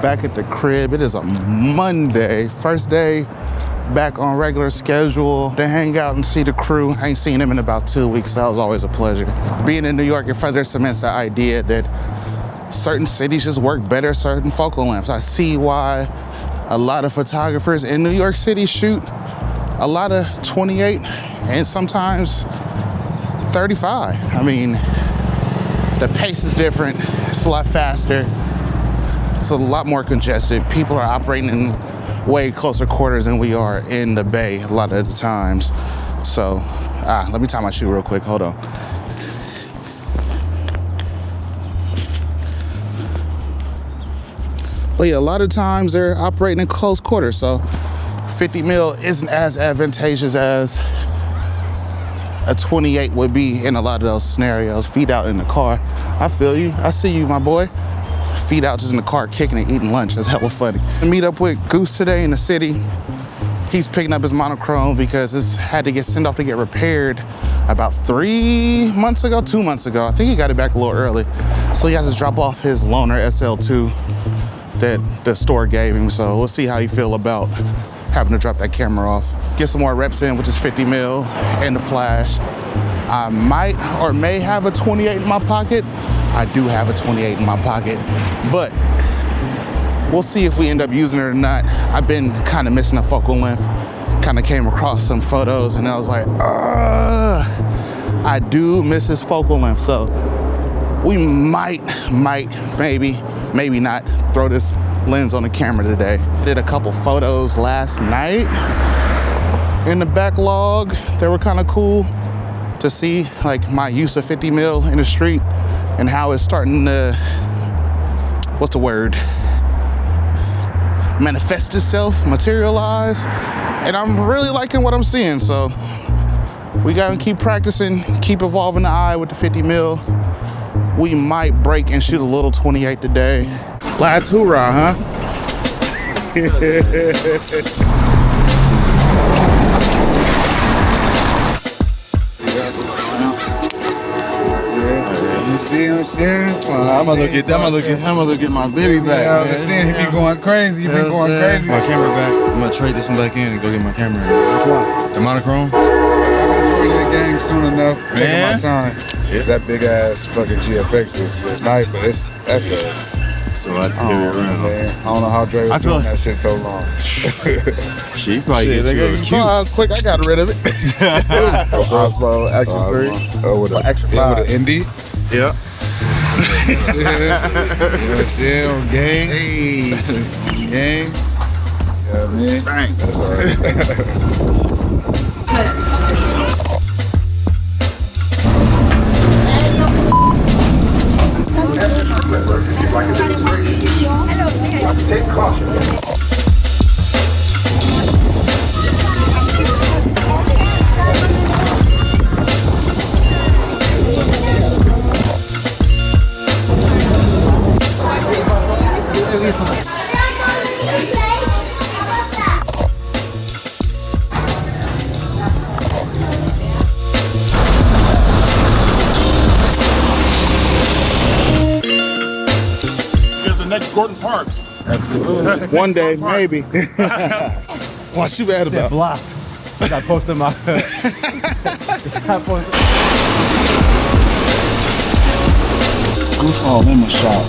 back at the crib. It is a Monday, first day back on regular schedule to hang out and see the crew. I ain't seen them in about 2 weeks, so that was always a pleasure. Being in New York, it further cements the idea that certain cities just work better certain focal lengths. I see why a lot of photographers in New York City shoot a lot of 28 and sometimes 35. I mean, the pace is different. It's a lot faster. It's a lot more congested. People are operating in way closer quarters than we are in the Bay a lot of the times. So, let me tie my shoe real quick. Hold on. But yeah, a lot of times they're operating in close quarters. So 50 mil isn't as advantageous as a 28 would be in a lot of those scenarios. Feet out in the car. I feel you. I see you, my boy. Feet out just in the car, kicking and eating lunch. That's hella funny. I meet up with Goose today in the city. He's picking up his monochrome because it's had to get sent off to get repaired about 2 months ago. I think he got it back a little early. So he has to drop off his loaner SL2 that the store gave him. So we'll see how he feel about having to drop that camera off. Get some more reps in with this 50 mil and the flash. I might or may have a 28 in my pocket. I do have a 28 in my pocket, but we'll see if we end up using it or not. I've been kind of missing a focal length. Kind of came across some photos and I was like, I do miss his focal length. So we might, maybe not throw this lens on the camera today. Did a couple photos last night in the backlog. They were kind of cool to see, like my use of 50 mil in the street and how it's starting to, what's the word? Manifest itself, materialize. And I'm really liking what I'm seeing. So we gotta keep practicing, keep evolving the eye with the 50 mil. We might break and shoot a little 28 today. Last hoorah, huh? I'm gonna look at my baby back. Yeah, I'm seeing he be going crazy. My camera back. I'm gonna trade this one back in and go get my camera. Which one? The monochrome. I'm enjoying the gang soon enough. Taking my time. It's that big ass fucking GFX is nice, but that's a. So I have to carry it around. Man. I don't know how Dre was doing that shit so long. She probably get you a cute. Quick, I got rid of it. Osmo Action 3. Oh, with an Action 5. With an Indy. Yeah. Shit on gang. Hey. Gang. Yeah, man. Bang. That's all right. Take caution. Next Gordon Parks. One day, maybe. What you mad about? Blocked. I posted my. Goose all in my shot.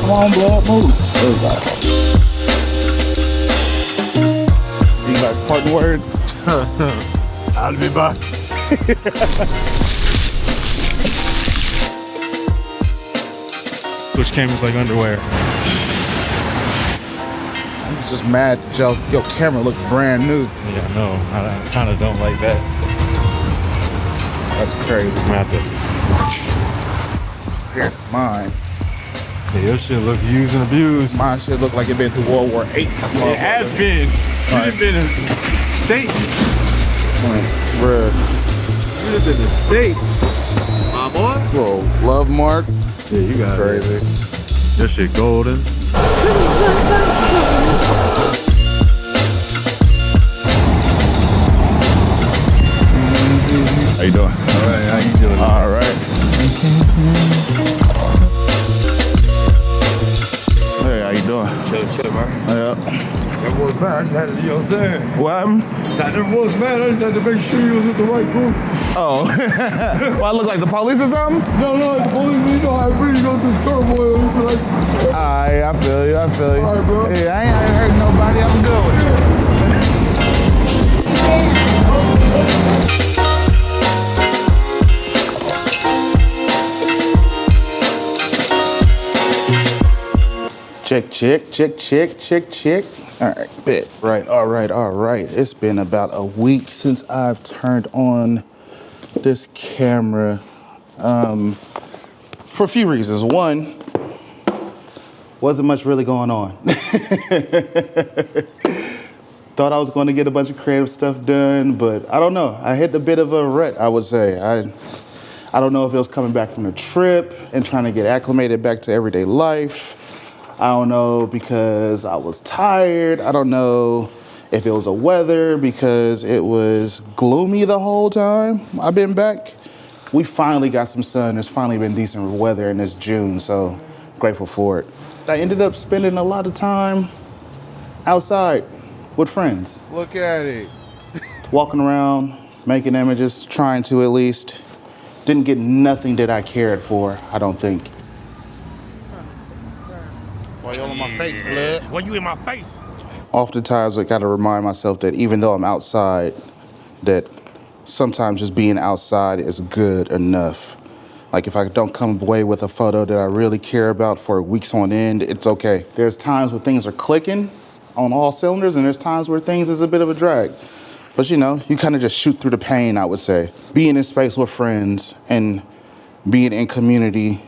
Come on, blood, move. There we go. You guys parting words? I'll be back. Which cameras like underwear. I'm just mad that your camera looked brand new. Yeah, no, I kind of don't like that. That's crazy. I'm gonna have to. Here, mine. Yeah, your shit look used and abused. Mine should look like it been through World War VIII. It has been. Right. You've been in States. Bruh. You've been in States. My boy. Whoa, love mark. Yeah, you got Crazy. it. Your shit golden. How you doing? All right, how you doing? All right. Hey, how you doing? man. I just had to, you know what I'm saying? What happened? I never was mad. I just had to make sure you was with the right group. Oh. Well, I look like the police or something? No, the police, you know how I really go through turmoil. You be like, Alright, I feel you. all right, bro. Yeah, I ain't hurting nobody. I'm good with it. Check. All right, bet. All right. It's been about a week since I've turned on this camera for a few reasons. One, wasn't much really going on. Thought I was going to get a bunch of creative stuff done, but I don't know. I hit a bit of a rut, I would say. I don't know if it was coming back from the trip and trying to get acclimated back to everyday life. I don't know because I was tired. I don't know if it was the weather because it was gloomy the whole time I've been back. We finally got some sun. There's finally been decent weather in this June, so grateful for it. I ended up spending a lot of time outside with friends. Look at it. Walking around, making images, trying to at least. Didn't get nothing that I cared for, I don't think. Why you all in my face, blood? Why you in my face? Oftentimes I gotta remind myself that even though I'm outside, that sometimes just being outside is good enough. Like if I don't come away with a photo that I really care about for weeks on end, it's okay. There's times where things are clicking on all cylinders and there's times where things is a bit of a drag. But you know, you kind of just shoot through the pain, I would say. Being in space with friends and being in community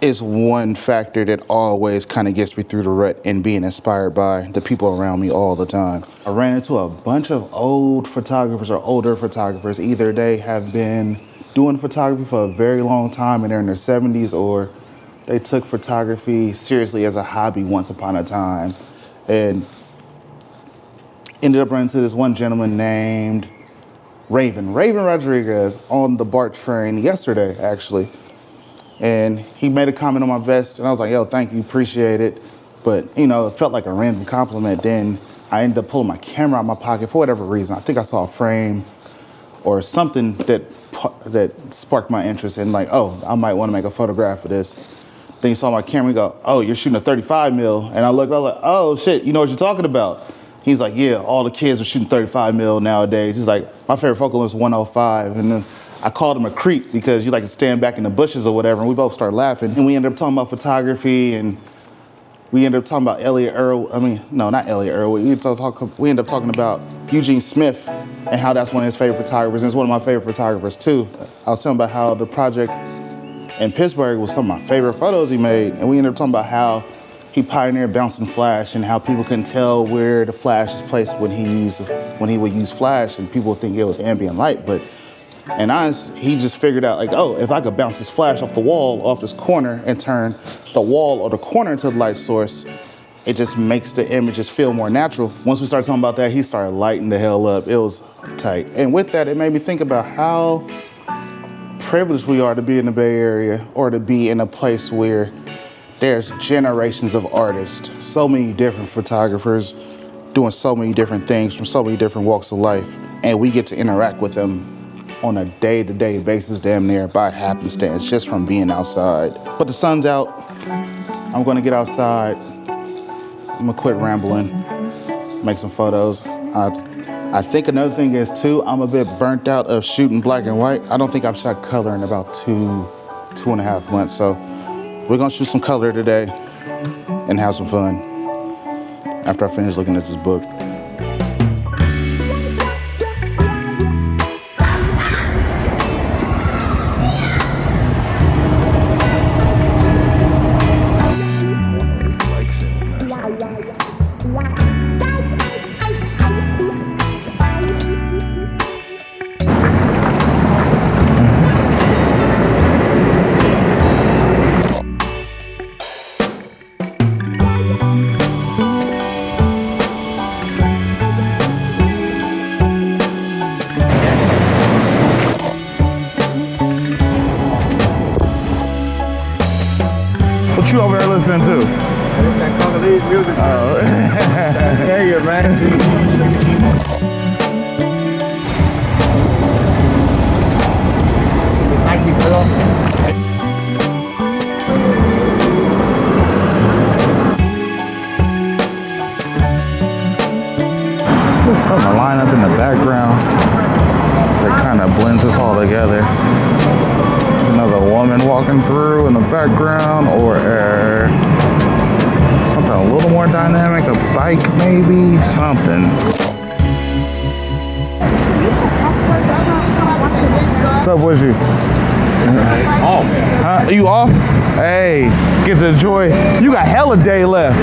is one factor that always kind of gets me through the rut and being inspired by the people around me all the time. I ran into a bunch of old photographers or older photographers. Either they have been doing photography for a very long time and they're in their 70s, or they took photography seriously as a hobby once upon a time. And ended up running into this one gentleman named Raven Rodriguez on the BART train yesterday, actually. And he made a comment on my vest, and I was like, yo, thank you, appreciate it. But, you know, it felt like a random compliment. Then I ended up pulling my camera out of my pocket for whatever reason. I think I saw a frame or something that sparked my interest in like, oh, I might want to make a photograph of this. Then he saw my camera and go, oh, you're shooting a 35 mil. And I was like, oh shit, you know what you're talking about? He's like, yeah, all the kids are shooting 35 mil nowadays. He's like, my favorite focal length is 105. And then I called him a creep because you like to stand back in the bushes or whatever, and we both started laughing. And we ended up talking about photography, and we ended up talking about not Elliot Earl. We ended up talking about Eugene Smith and how that's one of his favorite photographers, and it's one of my favorite photographers too. I was telling about how the project in Pittsburgh was some of my favorite photos he made, and we ended up talking about how he pioneered bouncing flash and how people couldn't tell where the flash is placed when he would use flash, and people would think it was ambient light, but he just figured out like, oh, if I could bounce this flash off the wall, off this corner, and turn the wall or the corner into the light source, it just makes the images feel more natural. Once we started talking about that, he started lighting the hell up. It was tight. And with that, it made me think about how privileged we are to be in the Bay Area, or to be in a place where there's generations of artists, so many different photographers doing so many different things from so many different walks of life, and we get to interact with them on a day-to-day basis, damn near by happenstance, just from being outside. But the sun's out. I'm gonna get outside. I'm gonna quit rambling, make some photos. I think another thing is too, I'm a bit burnt out of shooting black and white. I don't think I've shot color in about two and a half months. So we're gonna shoot some color today and have some fun after I finish looking at this book. What you over there listening to? It's that Congolese music. Oh. Tell you, man. There's something line up in the background that kind of blends us all together. Another woman walking through in the background, or something a little more dynamic, a bike maybe, something. What's up with you? Off. Huh? You off? Hey, get to enjoy. You got hella day left.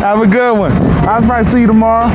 Have a good one. I'll probably see you tomorrow.